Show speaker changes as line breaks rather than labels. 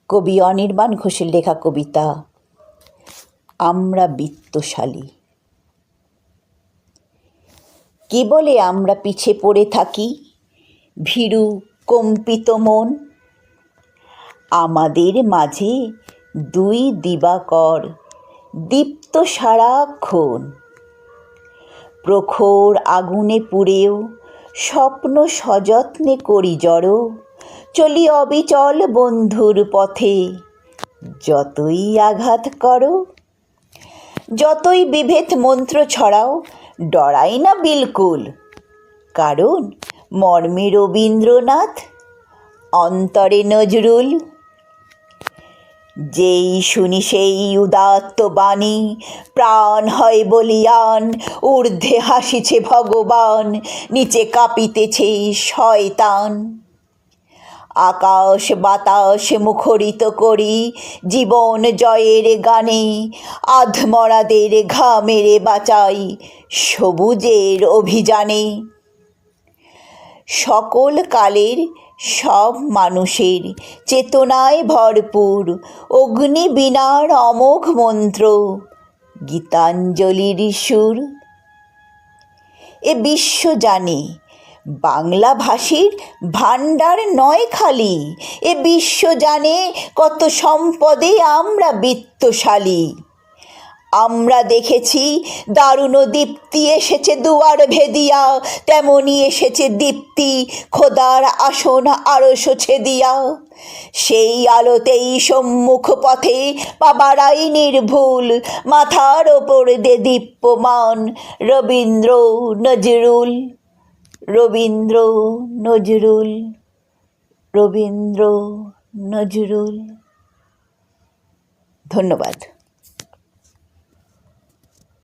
কবি অনির্বাণ ঘোষের লেখা কবিতা আমরা বিত্তশালী। কে বলে আমরা পিছে পড়ে থাকি, ভীরু কম্পিত মন? আমাদের মাঝে দুই দিবাকর দীপ্ত সারাক্ষণ। প্রখর আগুনে পুড়েও স্বপ্ন সযত্নে করি জড়ো, চলি অবিচল বন্ধুর পথে। যতই আঘাত করো, যতই বিভেদ মন্ত্র ছড়াও, ডরাই না বিলকুল, কারণ মর্মে রবীন্দ্রনাথ, অন্তরে নজরুল। যেই শুনি সেই উদাত্ত বাণী, প্রাণ হয় বলিয়ান, ঊর্ধ্বে হাসিছে ভগবান, নিচে কাঁপিতেছে শয়তান। আকাশ বাতাস মুখরিত করি জীবন জয়ের গানে, আধমরাদের ঘামেরে বাঁচাই সবুজের অভিযানে। সকল কালের সব মানুষের চেতনায় ভরপুর অগ্নিবীণার অমোঘ মন্ত্র, গীতাঞ্জলির সুর। এ বিশ্ব জানে বাংলা ভাষীর ভাণ্ডার নয় খালি, এ বিশ্ব জানে কত সম্পদে আমরা বিত্তশালী। আমরা দেখেছি দারুণ দীপ্তি এসেছে দুয়ার ভেদিয়া, তেমনি এসেছে দীপ্তি খোদার আসন আরশ ছেদিয়া। সেই আলোতেই সম্মুখ পথে পা বাড়াই নির্ভুল, মাথার ওপর দে দীপ্যমান রবীন্দ্র নজরুল। রবীন্দ্র নজরুল, রবীন্দ্র নজরুল। ধন্যবাদ।